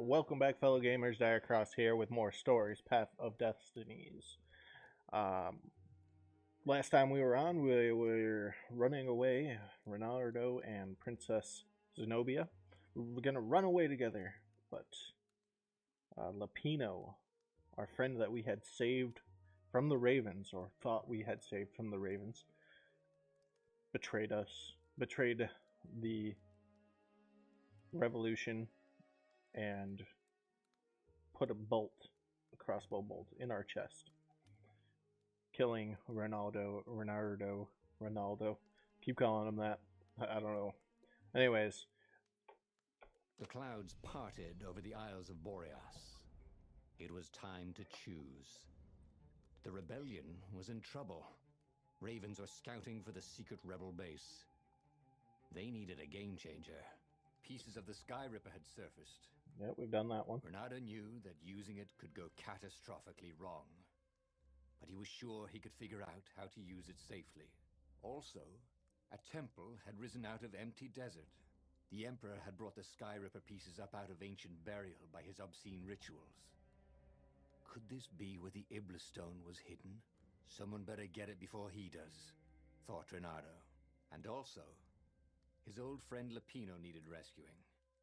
Welcome back, fellow gamers. Dyre Crosse here with more stories, Path of Destinies. Um, Last time we were on, we were running away, Renardo and Princess Zenobia. We were going to run away together, but Lapino, our friend that we had saved from the Ravens, or thought we had saved from the Ravens, betrayed us, betrayed the revolution, and put a crossbow bolt in our chest, killing Renardo. Keep calling him that. I don't know. Anyways. The clouds parted over the Isles of Boreas. It was time to choose. The rebellion was in trouble. Ravens were scouting for the secret rebel base. They needed a game changer. Pieces of the Skyripper had surfaced. Yep, we've done that one. Renardo knew that using it could go catastrophically wrong, but he was sure he could figure out how to use it safely. Also, a temple had risen out of empty desert. The Emperor had brought the Skyripper pieces up out of ancient burial by his obscene rituals. Could this be where the Iblis stone was hidden? Someone better get it before he does, thought Renardo. And also, his old friend Lapino needed rescuing.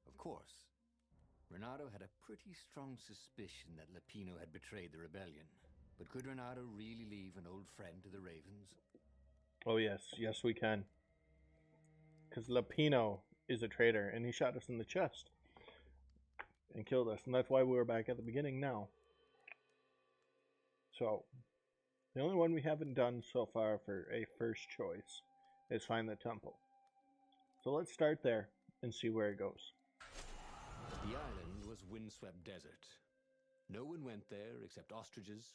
Of course, Renardo had a pretty strong suspicion that Lapino had betrayed the rebellion. But could Renardo really leave an old friend to the Ravens? Oh yes, yes we can. Because Lapino is a traitor, and he shot us in the chest and killed us, and that's why we were back at the beginning now. So, the only one we haven't done so far for a first choice is find the temple. So let's start there and see where it goes. The island was windswept desert. No one went there except ostriches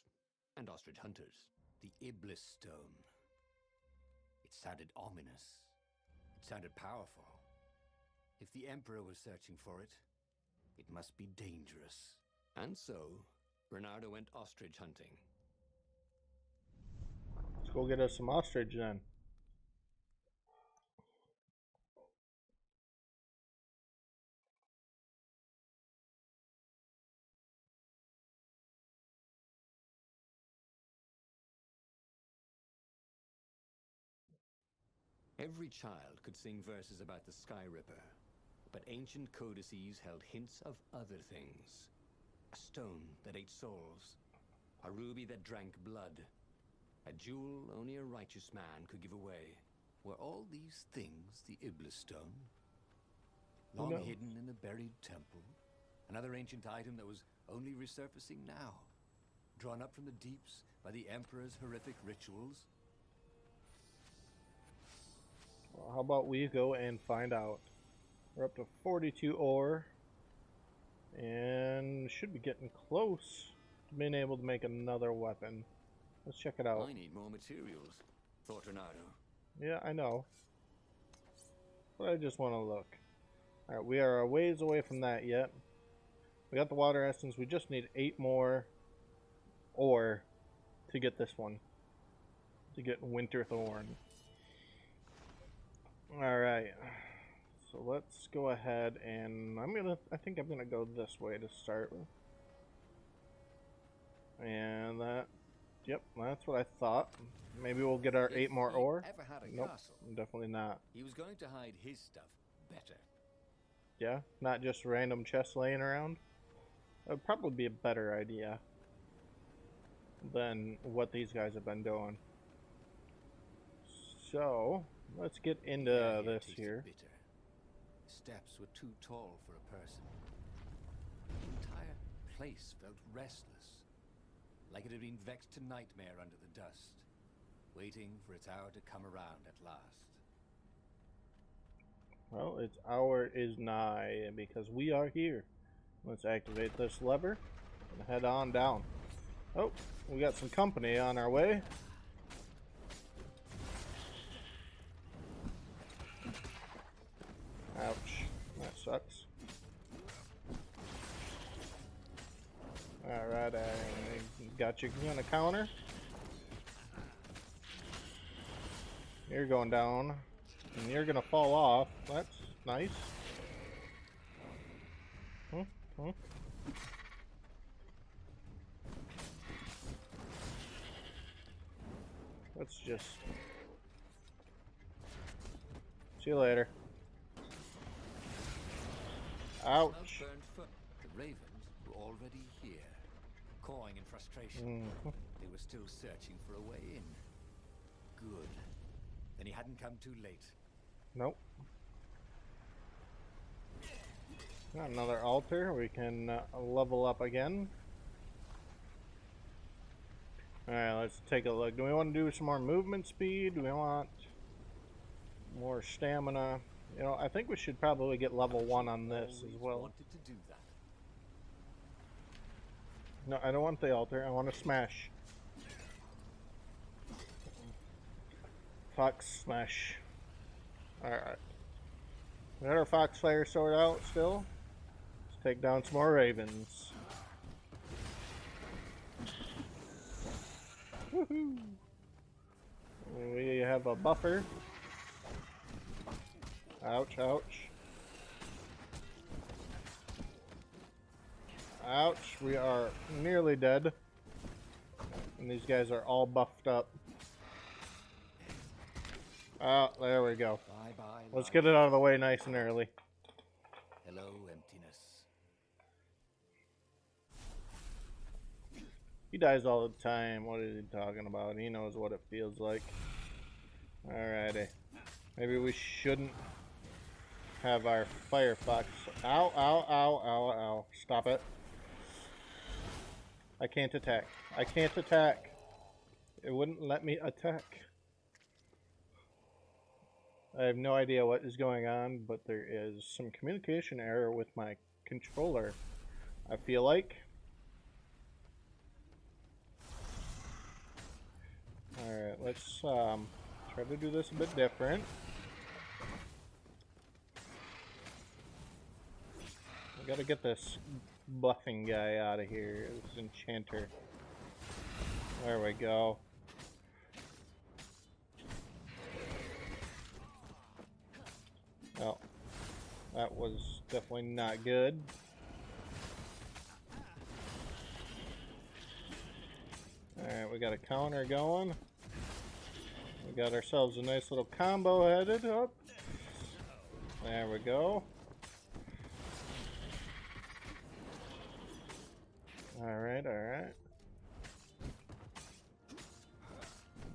and ostrich hunters. The Iblis stone. It sounded ominous. It sounded powerful. If the Emperor was searching for it, it must be dangerous. And so, Renardo went ostrich hunting. Let's go get us some ostrich then. Every child could sing verses about the Skyripper, but ancient codices held hints of other things. A stone that ate souls, a ruby that drank blood, a jewel only a righteous man could give away. Were all these things the Iblis stone? Long hidden in a buried temple? Another ancient item that was only resurfacing now? Drawn up from the deeps by the Emperor's horrific rituals? Well, how about we go and find out? We're up to 42 ore, and should be getting close to being able to make another weapon. Let's check it out. I need more materials, thought Renardo. Yeah, I know. But I just want to look. Alright, we are a ways away from that yet. We got the water essence. We just need 8 more ore to get this one. To get Winter Thorn. Alright. So let's go ahead and I think I'm gonna go this way to start with. And yep, that's what I thought. Maybe we'll get our 8 more ore. Nope, definitely not. He was going to hide his stuff better. Yeah, not just random chests laying around. That would probably be a better idea than what these guys have been doing. So, let's get into this here. Bitter. Steps were too tall for a person. The entire place felt restless, like it had been vexed to nightmare under the dust, waiting for its hour to come around at last. Well, its hour is nigh, because we are here. Let's activate this lever and head on down. Oh, we got some company on our way. Ouch, that sucks. Alright, I got you on a counter. You're going down. And you're gonna fall off. That's nice. Let's just... See you later. Ouch. The ravens were already here, cawing in frustration. They were still searching for a way in. Good. Then he hadn't come too late. Nope. Got another altar. We can level up again. Alright, let's take a look. Do we want to do some more movement speed? Do we want more stamina? You know, I think we should probably get level 1 on this as well. Wanted to do that. No, I don't want the altar. I want to smash. Fox smash. Alright. We got our Fox Fire sword out still. Let's take down some more ravens. Woohoo! We have a buffer. Ouch, ouch. Ouch, we are nearly dead. And these guys are all buffed up. Oh, there we go. Bye bye. Let's get it out of the way nice and early. Hello, emptiness. He dies all the time. What is he talking about? He knows what it feels like. Alrighty. Maybe we shouldn't have our Firefox. Ow, ow, ow, ow, ow. Stop it. I can't attack. I can't attack. It wouldn't let me attack. I have no idea what is going on, but there is some communication error with my controller, I feel like. Alright, let's try to do this a bit different. We gotta get this buffing guy out of here, this enchanter. There we go. Oh, that was definitely not good. Alright, we got a counter going. We got ourselves a nice little combo headed up. There we go. Alright, alright.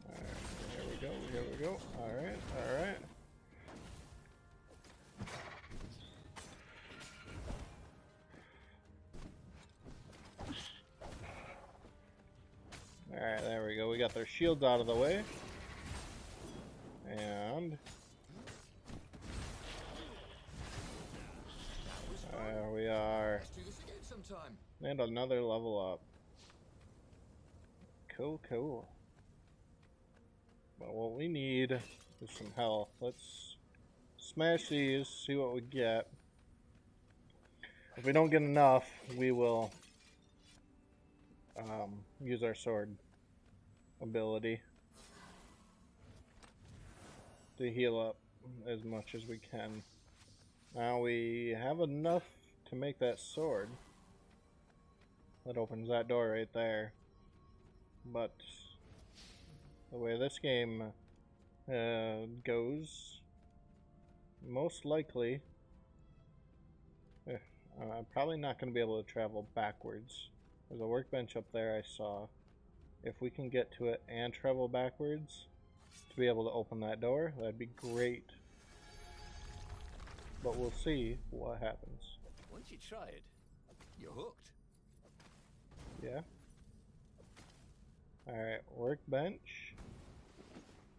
Alright, here we go, here we go. Alright, alright. Alright, there we go. We got their shields out of the way. And there we are. And another level up. Cool, cool. But what we need is some health. Let's smash these, see what we get. If we don't get enough, we will use our sword ability to heal up as much as we can. Now we have enough to make that sword. That opens that door right there. But the way this game goes, most likely I'm probably not going to be able to travel backwards. There's a workbench up there I saw. If we can get to it and travel backwards to be able to open that door, that'd be great. But we'll see what happens. Once you try it, you're hooked. Yeah. Alright, workbench.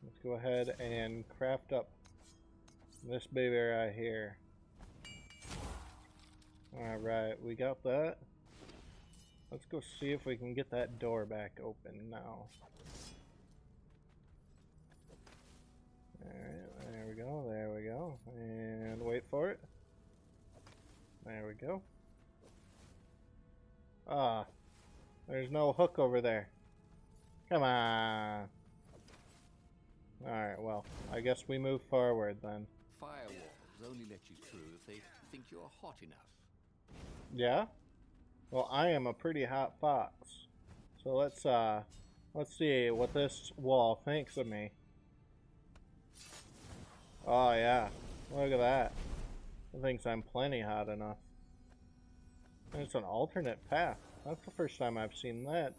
Let's go ahead and craft up this baby right here. Alright, we got that. Let's go see if we can get that door back open now. Alright, there we go, there we go. And wait for it. There we go. Ah, there's no hook over there. Come on. Alright, well, I guess we move forward then. Firewalls only let you through if they think you're hot enough. Yeah? Well, I am a pretty hot fox. So let's Let's see what this wall thinks of me. Oh yeah, look at that. It thinks I'm plenty hot enough. And it's an alternate path. That's the first time I've seen that.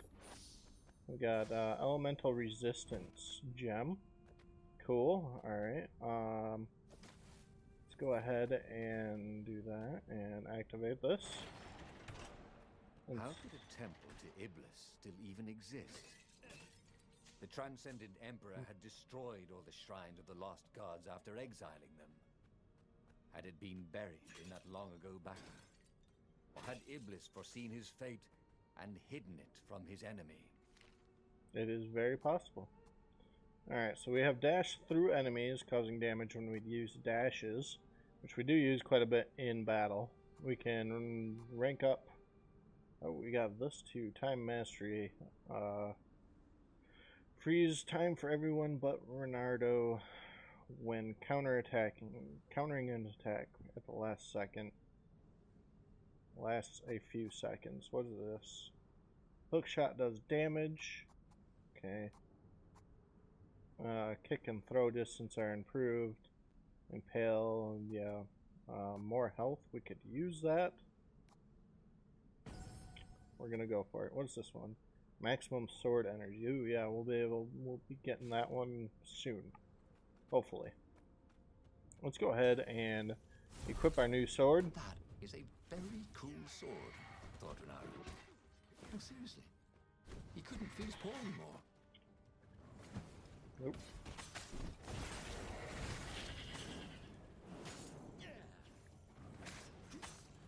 We got elemental resistance gem. Cool. Alright. Let's go ahead and do that and activate this. How could a temple to Iblis still even exist? The transcendent emperor had destroyed all the shrines of the lost gods after exiling them. Had it been buried in that long ago battle? Or had Iblis foreseen his fate and hidden it from his enemy? It is very possible. Alright, so we have dash through enemies, causing damage when we use dashes, which we do use quite a bit in battle. We can rank up. Oh, we got this too. Time mastery. Freeze time for everyone but Renardo when countering an attack at the last second. Lasts a few seconds. What is this? Hook shot does damage. Okay. Kick and throw distance are improved. Impale, yeah. More health. We could use that. We're gonna go for it. What's this one? Maximum sword energy. Ooh, yeah, we'll be getting that one soon. Hopefully. Let's go ahead and equip our new sword. That is a very cool sword, thought Renardo. No, seriously. He couldn't feel his paw anymore. Nope.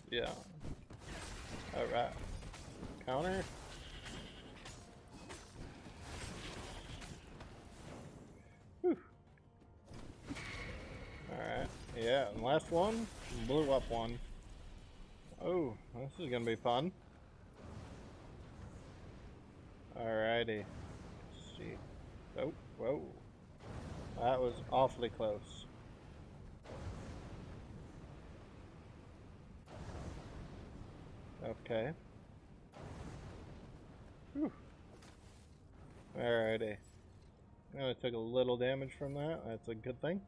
Yeah. Alright. Counter. Whew. Alright. Yeah, and last one. Blew up one. Oh, this is gonna be fun. Alrighty. Let's see. Oh, whoa. That was awfully close. Okay. Whew. Alrighty. I only took a little damage from that. That's a good thing.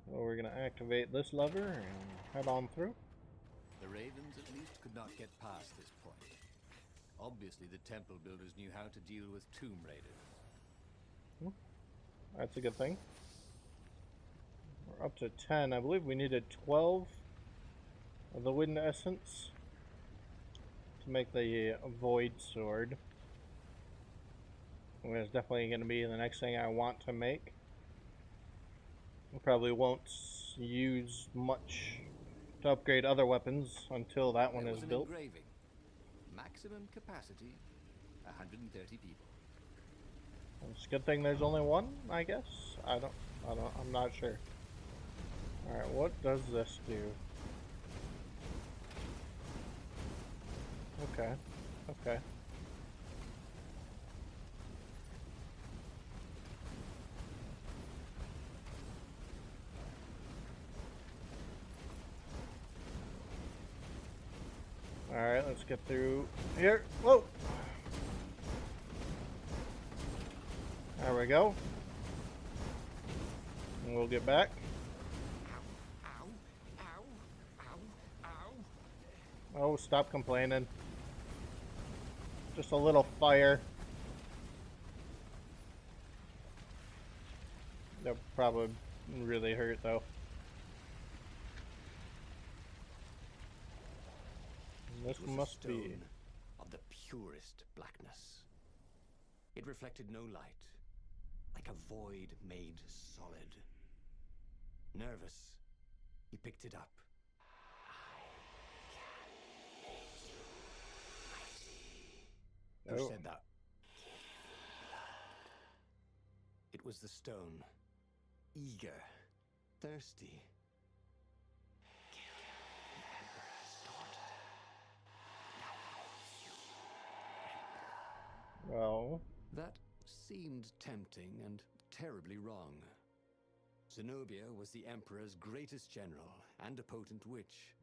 So we're gonna activate this lever and head on through. The ravens at least could not get past this point. Obviously the temple builders knew how to deal with tomb raiders. That's a good thing. We're up to 10. I believe we needed 12 of the wind essence to make the void sword. It's definitely going to be the next thing I want to make. I probably won't use much to upgrade other weapons until that one is built. Engraving. Maximum capacity, 130 people. It's a good thing there's only one, I guess. I'm not sure. Alright, what does this do? Okay, okay. Alright, let's get through here. Whoa! There we go. And we'll get back. Ow, ow, ow, ow. Oh, stop complaining. Just a little fire. That probably really hurt though. This must be of the purest blackness. It reflected no light, like a void made solid. Nervous, he picked it up. I can make you mighty. Who said that? It was the stone. Eager, thirsty. well. That seemed tempting and terribly wrong. Zenobia was the Emperor's greatest general and a potent witch.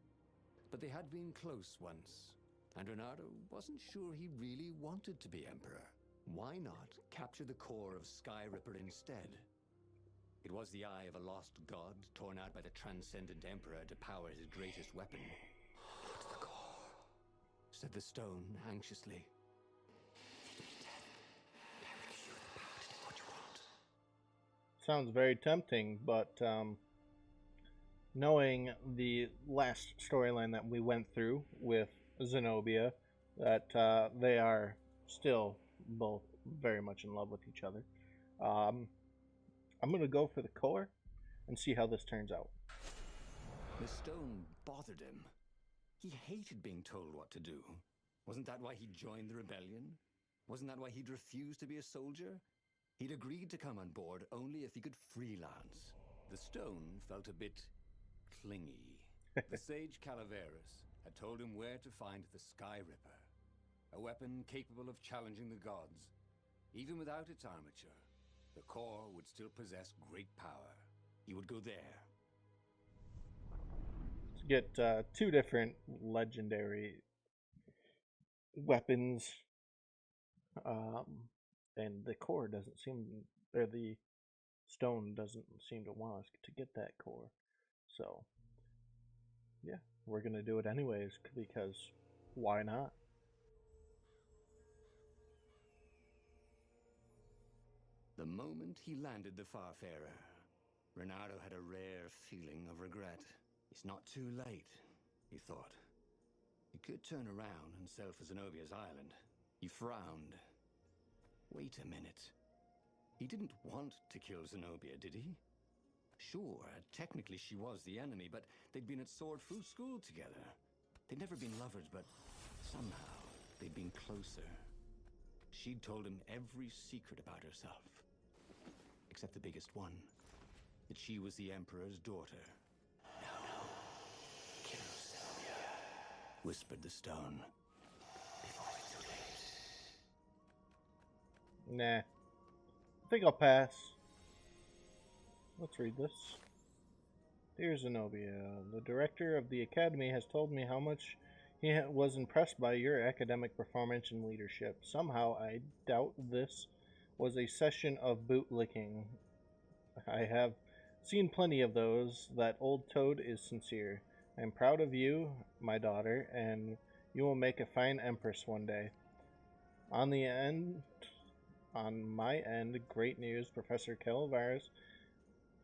But they had been close once, and Renardo wasn't sure he really wanted to be Emperor. Why not capture the core of Skyripper instead? It was the eye of a lost god, torn out by the transcendent emperor to power his greatest weapon. "Not the core," said the stone anxiously. "I will give you the power to do what you want." Sounds very tempting, but knowing the last storyline that we went through with Zenobia, that they are still both very much in love with each other. I'm going to go for the core and see how this turns out. The stone bothered him. He hated being told what to do. Wasn't that why he joined the rebellion? Wasn't that why he'd refused to be a soldier? He'd agreed to come on board only if he could freelance. The stone felt a bit clingy. The sage Calaveras had told him where to find the Skyripper, a weapon capable of challenging the gods. Even without its armature, the core would still possess great power. He would go there. To get two different legendary weapons, and the core doesn't seem, or the stone doesn't seem to want us to get that core. So, yeah, we're going to do it anyways, because why not? The moment he landed the Farfarer, Renardo had a rare feeling of regret. It's not too late, he thought. He could turn around and sail for Zenobia's island. He frowned. Wait a minute. He didn't want to kill Zenobia, did he? Sure, technically she was the enemy, but they'd been at sword school together. They'd never been lovers, but somehow they'd been closer. She'd told him every secret about herself. Except the biggest one. That she was the Emperor's daughter. No. Kill Zenobia, whispered the stone. Before it's too late. Nah. I think I'll pass. Let's read this. Dear Zenobia, the director of the Academy has told me how much he was impressed by your academic performance and leadership. Somehow, I doubt this was a session of bootlicking. I have seen plenty of those. That old toad is sincere. I am proud of you, my daughter, and you will make a fine empress one day. On my end, great news. Professor Calaveras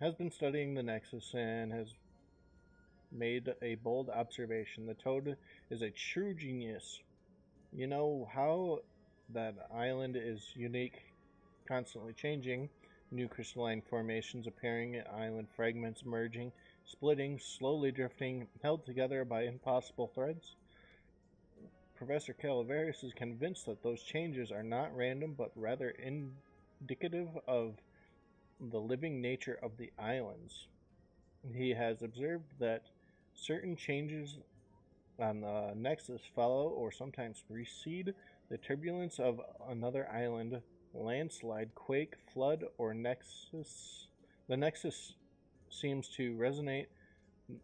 has been studying the Nexus and has made a bold observation. The toad is a true genius. You know how that island is unique, constantly changing, new crystalline formations appearing, island fragments merging, splitting, slowly drifting, held together by impossible threads. Professor Calaveras is convinced that those changes are not random, but rather indicative of the living nature of the islands. He has observed that certain changes on the Nexus follow or sometimes precede the turbulence of another island, landslide, quake, flood, or nexus. The Nexus seems to resonate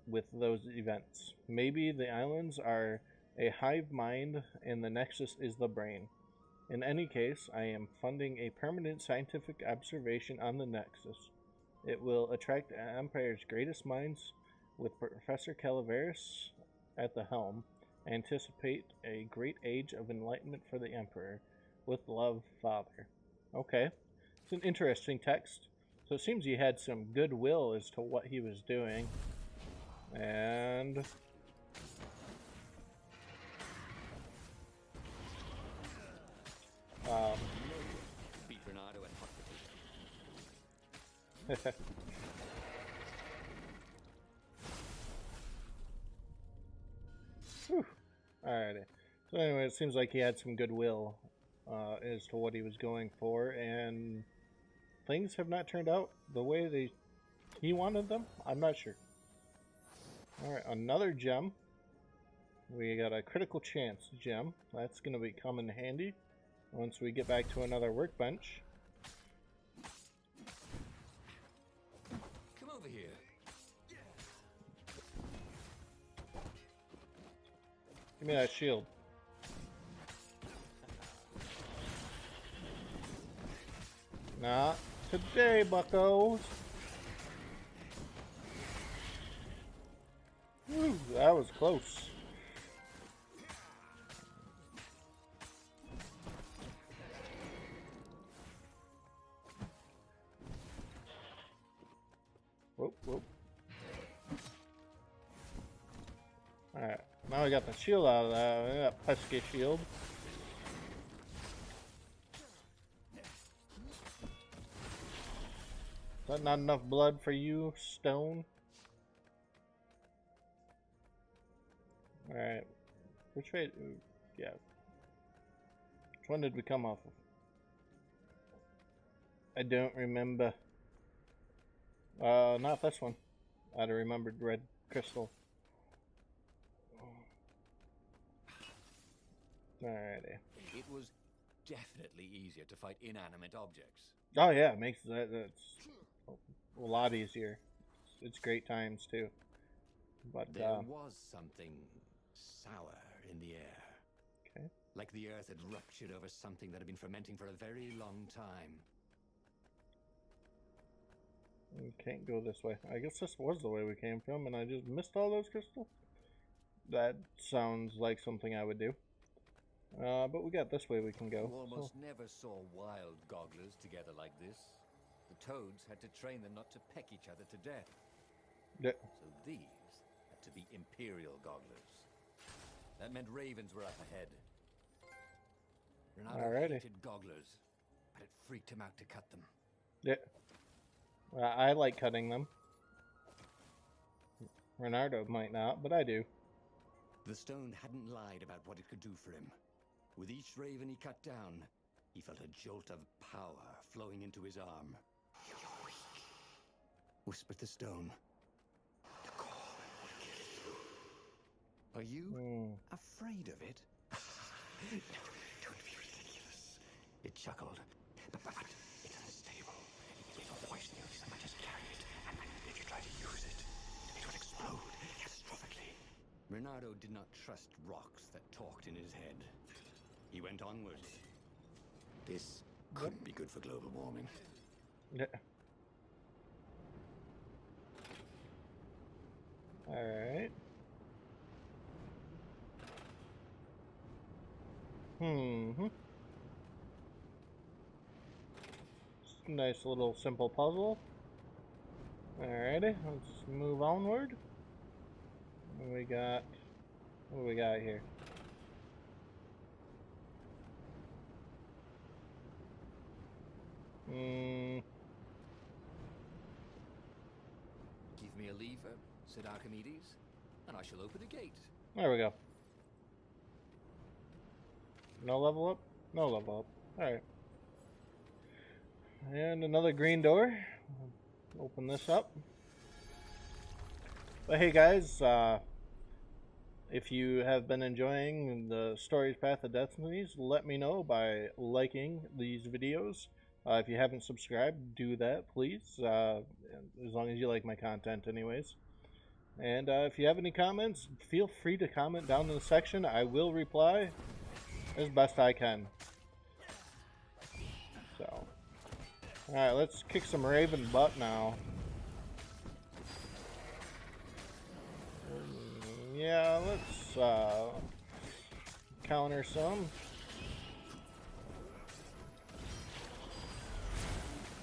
with those events. Maybe the islands are a hive mind and the Nexus is the brain. In any case, I am funding a permanent scientific observation on the Nexus. It will attract Empire's greatest minds, with Professor Calaveras at the helm. I anticipate a great age of enlightenment for the Emperor. With love, Father. Okay. It's an interesting text. So it seems he had some goodwill as to what he was doing. And beat Renardo and Alrighty. So anyway, it seems like he had some goodwill as to what he was going for, and things have not turned out the way he wanted them. I'm not sure. Alright, another gem. We got a critical chance gem. That's going to be come in handy once we get back to another workbench. Come over here. Give me that shield. Not today, buckos. Woo, that was close. Whoop, whoop. Alright, now we got the shield out of that pesky shield. Is that not enough blood for you, Stone? Alright. Which way? Yeah. Which one did we come off of? I don't remember. Not this one. I'd have remembered red crystal. Alrighty. It was definitely easier to fight inanimate objects. Oh yeah, it makes that's a lot easier. It's great times too. But there was something sour in the air. Okay. Like the earth had ruptured over something that had been fermenting for a very long time. We can't go this way. I guess this was the way we came from, and I just missed all those crystals. That sounds like something I would do. But we got this way we can go. You almost never saw wild gogglers together like this. The toads had to train them not to peck each other to death. Yeah. So these had to be imperial gogglers. That meant ravens were up ahead. Renardo hated gogglers, but it freaked him out to cut them. Yeah. I like cutting them. Renardo might not, but I do. The stone hadn't lied about what it could do for him. With each raven he cut down, he felt a jolt of power flowing into his arm. "You're weak," whispered the stone. "The core will kill you." "Are you afraid of it?" "No, don't be ridiculous," it chuckled. But it's unstable. It'll poison you if so much as carry it, and if you try to use it, it will explode catastrophically. Renardo did not trust rocks that talked in his head. He went onwards. This couldn't be good for global warming. Yeah. Alright. Nice little simple puzzle. Alrighty, let's move onward. What do we got here? "Give me a lever," said Archimedes, "and I shall open a gate." There we go. No level up? No level up. Alright. And another green door. Open this up. But hey guys, if you have been enjoying the Stories Path of Destinies, let me know by liking these videos. If you haven't subscribed, do that, please. As long as you like my content anyways. And if you have any comments, feel free to comment down in the section. I will reply as best I can. So, alright, let's kick some raven butt now. Yeah, let's counter some.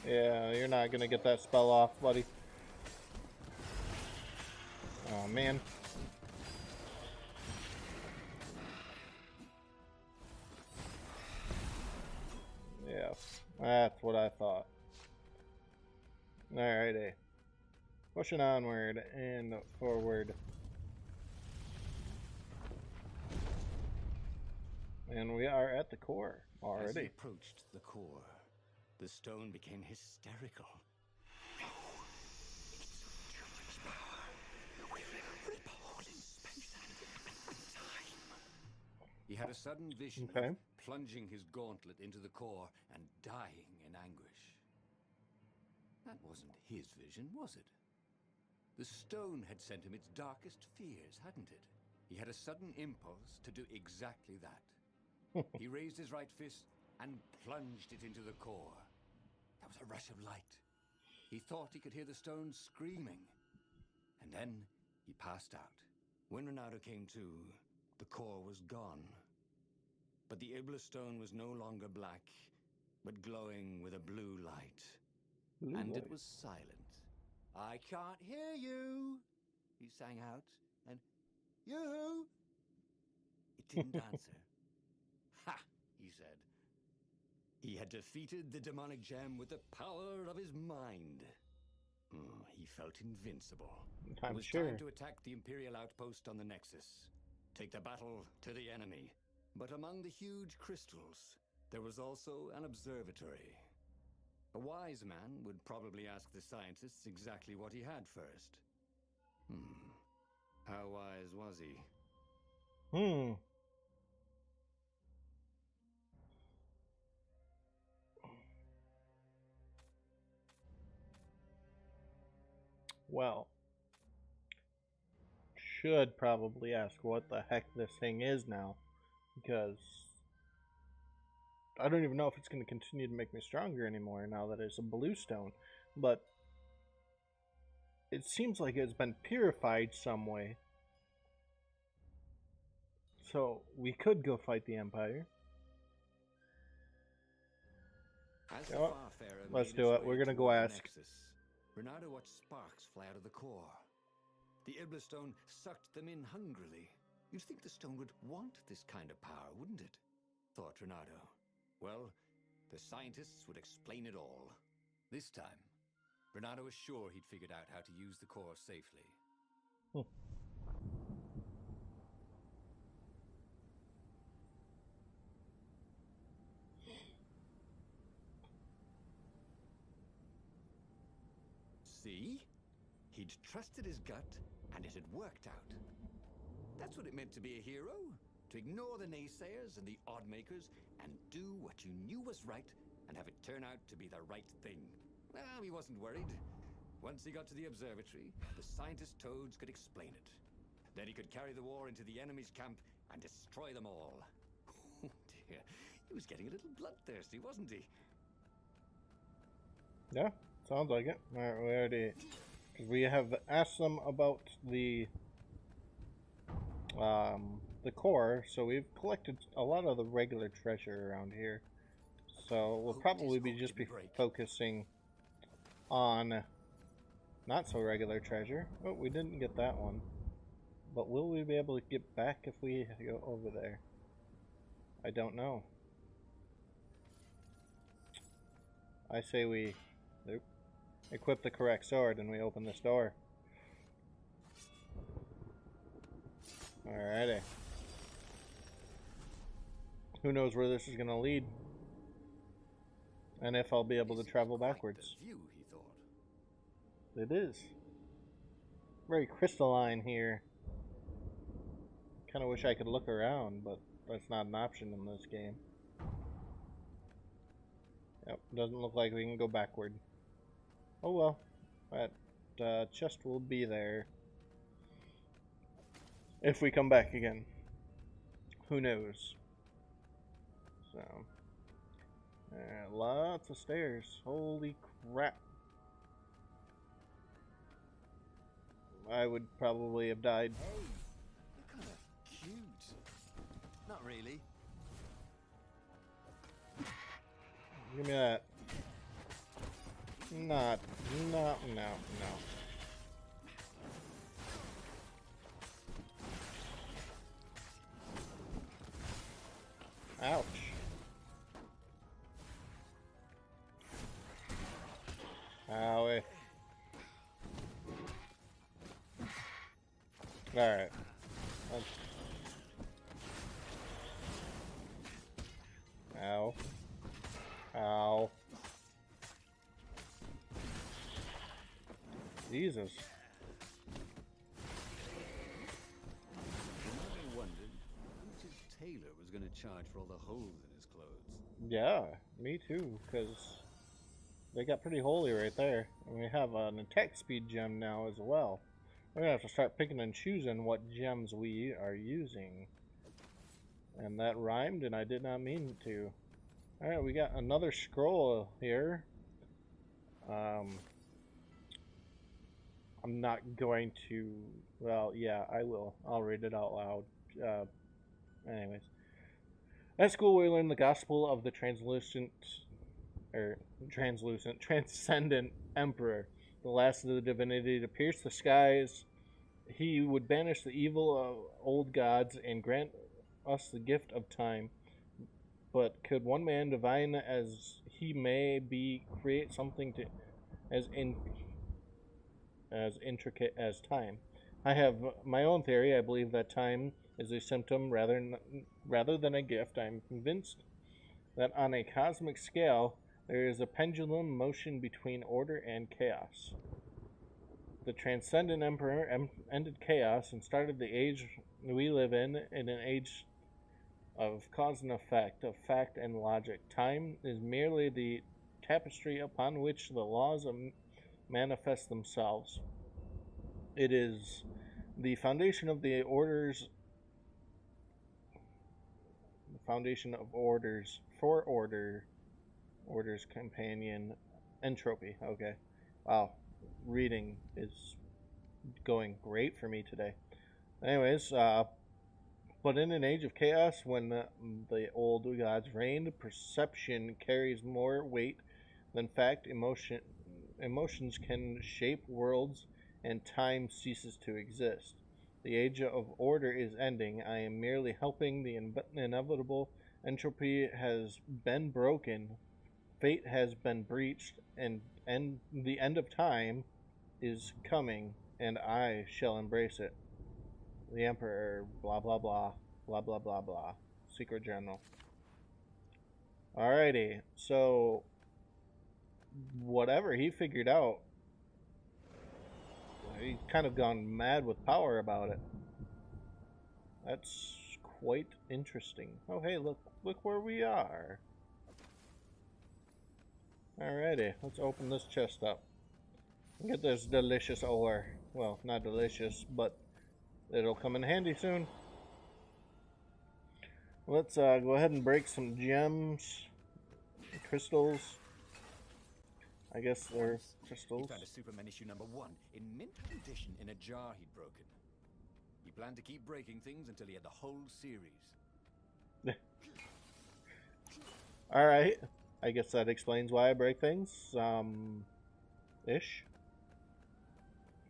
Yeah, you're not gonna get that spell off, buddy. Oh man. Yeah, that's what I thought. Alrighty. Pushing onward and forward. And we are at the core already. As he approached the core, the stone became hysterical. "No, it's too much power. We'll rip a hole in space and time." He had a sudden vision of plunging his gauntlet into the core and dying in anguish. That wasn't his vision, was it? The stone had sent him its darkest fears, hadn't it? He had a sudden impulse to do exactly that. He raised his right fist and plunged it into the core. There was a rush of light. He thought he could hear the stone screaming. And then he passed out. When Renardo came to, the core was gone. But the Iblis stone was no longer black, but glowing with a blue light. And it was silent. "I can't hear you," he sang out. And, "You?" It didn't answer. "Ha," he said. He had defeated the demonic gem with the power of his mind. He felt invincible. It was time to attack the Imperial outpost on the Nexus. Take the battle to the enemy. But among the huge crystals, there was also an observatory. A wise man would probably ask the scientists exactly what he had first. How wise was he? Well, should probably ask what the heck this thing is now, because I don't even know if it's going to continue to make me stronger anymore now that it's a blue stone, but it seems like it's been purified some way. So we could go fight the Empire. Let's do it. We're going to go ask. Renardo watched sparks fly out of the core. The Iblis stone sucked them in hungrily. You'd think the stone would want this kind of power, wouldn't it? Thought Renardo. Well, the scientists would explain it all. This time, Renardo was sure he'd figured out how to use the core safely. See? He'd trusted his gut, and it had worked out. That's what it meant to be a hero. To ignore the naysayers and the odd-makers, and do what you knew was right, and have it turn out to be the right thing. Well, he wasn't worried. Once he got to the observatory, the scientist toads could explain it. Then he could carry the war into the enemy's camp and destroy them all. Oh dear, he was getting a little bloodthirsty, wasn't he? Yeah, sounds like it. Alright, we have asked them about the core, so we've collected a lot of the regular treasure around here. So we'll probably be focusing on not so regular treasure. Oh, we didn't get that one. But will we be able to get back if we go over there? I don't know. I say we equip the correct sword and we open this door. Alrighty. Who knows where this is going to lead? And if I'll be able to travel backwards. View, he thought. It is. Very crystalline here. Kind of wish I could look around, but that's not an option in this game. Yep, doesn't look like we can go backward. Oh well, that chest will be there if we come back again. Who knows? So, lots of stairs. Holy crap. I would probably have died. Hey, you're kind of cute. Not really. Give me that. No. Ouch. Owie. Alright. Ow. Ow. Jesus. I wondered who his tailor was going to charge for all the holes in his clothes. Yeah, me too, because they got pretty holy right there. And we have an attack speed gem now as well. We're going to have to start picking and choosing what gems we are using. And that rhymed, and I did not mean to. Alright, we got another scroll here. I'm not going to. Well, yeah, I will. I'll read it out loud. Anyways, at school we learn the gospel of the transcendent emperor, the last of the divinity to pierce the skies. He would banish the evil of old gods and grant us the gift of time. But could one man, divine as he may be, create something as intricate as time? I have my own theory. I believe that time is a symptom rather than a gift. I am convinced that on a cosmic scale, there is a pendulum motion between order and chaos. The Transcendent Emperor ended chaos and started the age we live in an age of cause and effect, of fact and logic. Time is merely the tapestry upon which the laws manifest themselves. It is the foundation of the orders, for order's companion, entropy. Okay, wow, reading is going great for me today. Anyways, but in an age of chaos, when the old gods reigned, perception carries more weight than fact. Emotions can shape worlds, and time ceases to exist. The age of order is ending. I am merely helping. The inevitable entropy has been broken. Fate has been breached, and the end of time is coming, and I shall embrace it. The Emperor, blah blah blah, blah blah blah blah. Secret General. Alrighty, so whatever he figured out, he's kind of gone mad with power about it. That's quite interesting. Oh hey, look where we are. Alrighty, let's open this chest up and get this delicious ore. Well, not delicious, but it'll come in handy soon. Let's go ahead and break some gems, crystals. I guess they're crystals. He found a Superman issue #1 in mint condition in a jar he'd broken. He planned to keep breaking things until he had the whole series. Alright, I guess that explains why I break things. Ish.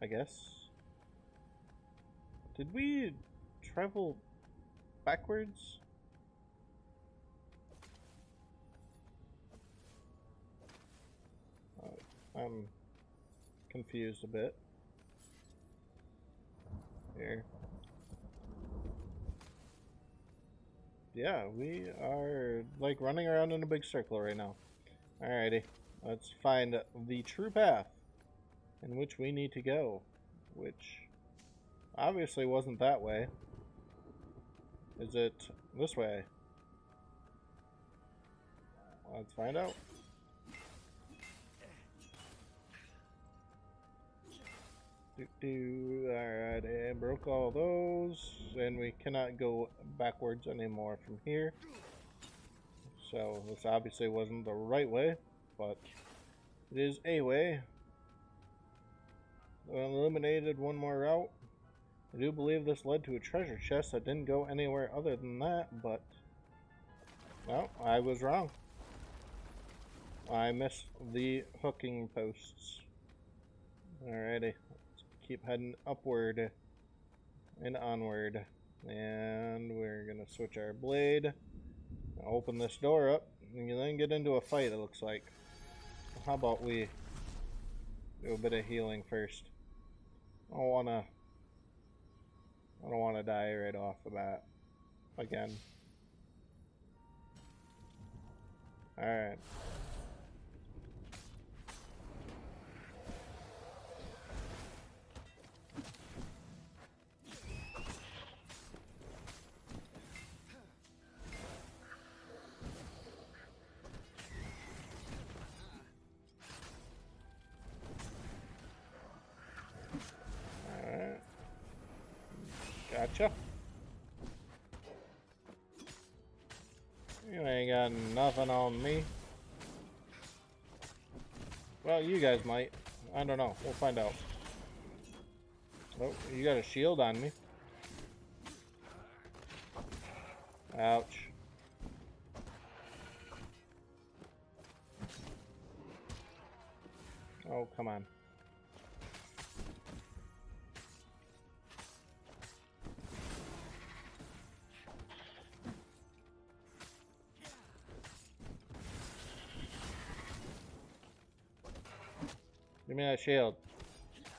I guess. Did we travel backwards? I'm confused a bit. Here. Yeah, we are like running around in a big circle right now. Alrighty, let's find the true path in which we need to go, which obviously wasn't that way. Is it this way? Let's find out. Alright, and broke all those, and we cannot go backwards anymore from here. So this obviously wasn't the right way, but it is a way. Eliminated one more route. I do believe this led to a treasure chest that didn't go anywhere other than that, but well, I was wrong. I missed the hooking posts. Alrighty. Keep heading upward and onward, and we're gonna switch our blade, open this door up, and you then get into a fight. It looks like. How about we do a bit of healing first? I don't wanna die right off the bat again. All right. Gotcha. You ain't got nothing on me. Well, you guys might. I don't know. We'll find out. Oh, you got a shield on me. Ouch. Oh, come on. Give me that shield.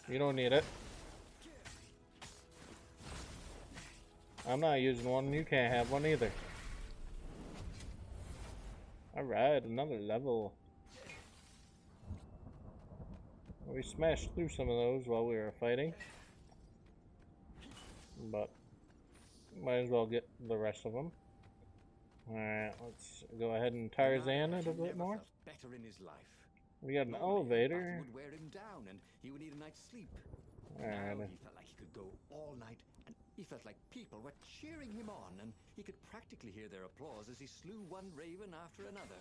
You don't need it. I'm not using one. You can't have one either. Alright, another level. We smashed through some of those while we were fighting. But might as well get the rest of them. Alright, let's go ahead and Tarzan it a bit more. Better in his life. We got an Normally, elevator. would wear him down and he would need a night's sleep. Alright. Now he felt like he could go all night, and he felt like people were cheering him on, and he could practically hear their applause as he slew one raven after another.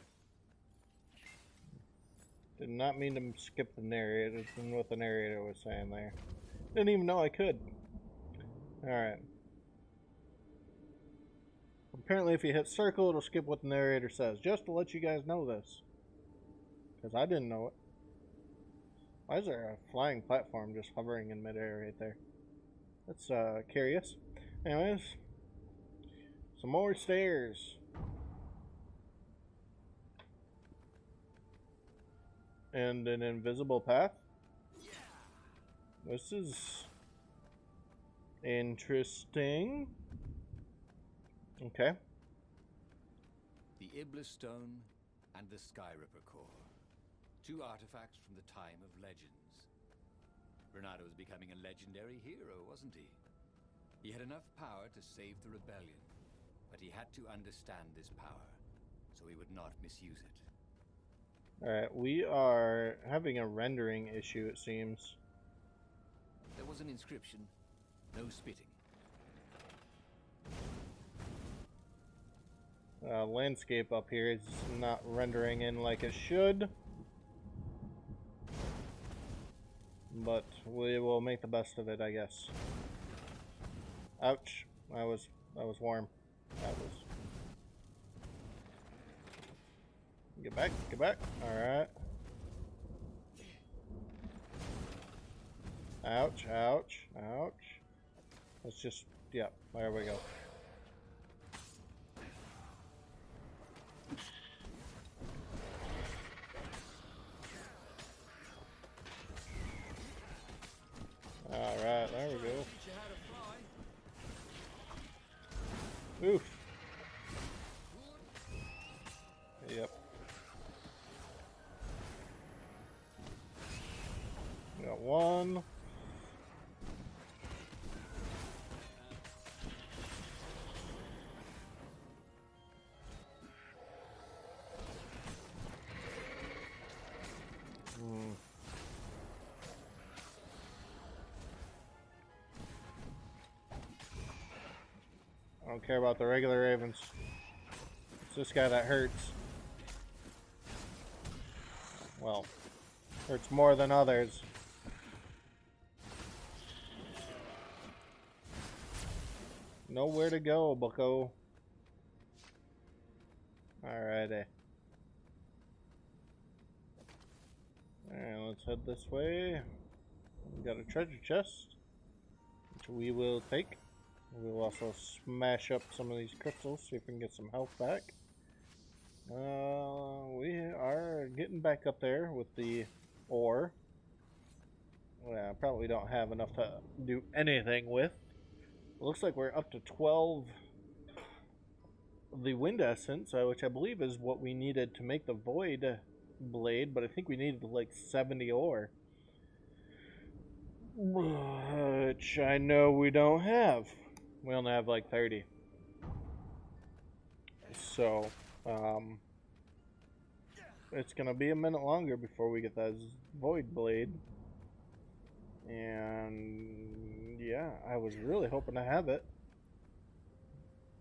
Did not mean to skip the narrator. That's what the narrator was saying there. Didn't even know I could. Alright. Apparently if you hit circle, it'll skip what the narrator says. Just to let you guys know this. Because I didn't know it. Why is there a flying platform just hovering in midair right there? That's curious. Anyways. Some more stairs. And an invisible path. This is interesting. Okay. The Iblis stone and the Skyripper core. Two artifacts from the time of legends. Renardo was becoming a legendary hero, wasn't he? He had enough power to save the rebellion, but he had to understand this power, so he would not misuse it. Alright, we are having a rendering issue, it seems. There was an inscription, no spitting. Landscape up here is not rendering in like it should. But we will make the best of it, I guess. Ouch. That was warm. That was... Get back, get back. Alright. Ouch, ouch, ouch. Let's just, yeah, there we go. Alright, there we go. Oof. Yep. Got one. I don't care about the regular ravens. It's this guy that hurts. Well, hurts more than others. Nowhere to go, bucko. Alrighty. Alright, let's head this way. We got a treasure chest, which we will take. We'll also smash up some of these crystals, see if we can get some health back. We are getting back up there with the ore. Well, probably don't have enough to do anything with. It looks like we're up to 12 of the wind essence, which I believe is what we needed to make the void blade, but I think we needed like 70 ore. Which I know we don't have. We only have like 30. So, it's gonna be a minute longer before we get that void blade. And yeah, I was really hoping to have it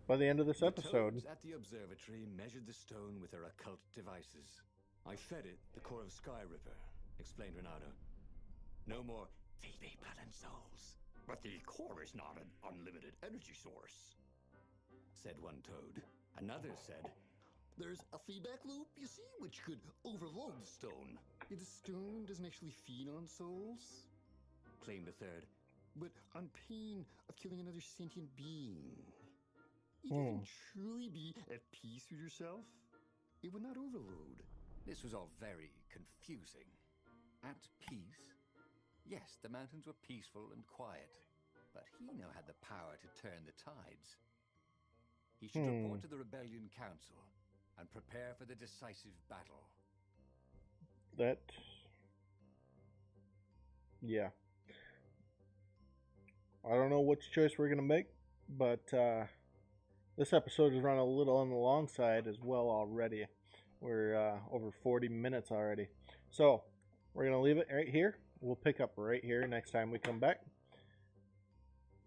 by the end of this episode. The toads at the observatory measured the stone with their occult devices. I fed it the core of Skyripper, explained Renardo. No more feed blood and souls. But the core is not an unlimited energy source, said one toad. Another said, there's a feedback loop, you see, which could overload the stone. The stone doesn't actually feed on souls, claimed a third. but on pain of killing another sentient being. If you can truly be at peace with yourself, it would not overload. This was all very confusing. At peace? Yes, the mountains were peaceful and quiet, but he now had the power to turn the tides. He should report to the Rebellion Council and prepare for the decisive battle. Yeah. I don't know which choice we're going to make, but this episode is run a little on the long side as well already. We're over 40 minutes already. So, we're going to leave it right here. We'll pick up right here next time we come back.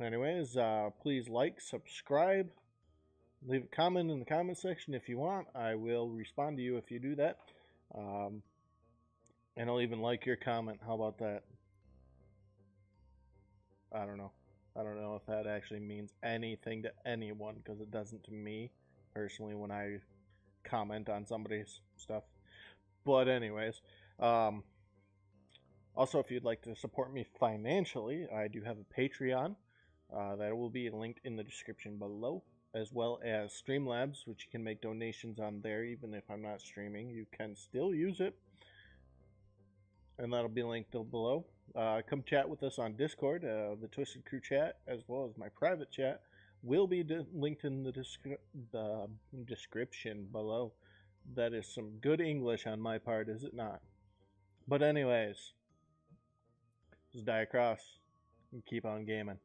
Anyways, please like, subscribe, leave a comment in the comment section if you want. I will respond to you if you do that. And I'll even like your comment. How about that? I don't know. I don't know if that actually means anything to anyone, because it doesn't to me personally when I comment on somebody's stuff. But anyways, also if you'd like to support me financially, I do have a Patreon that will be linked in the description below, as well as Streamlabs, which you can make donations on there. Even if I'm not streaming, you can still use it, and that'll be linked below. Come chat with us on Discord. The Twisted Crew chat, as well as my private chat, will be linked in the description below. That is some good English on my part, is it not? But anyways, this is Dyre Crosse, and keep on gaming.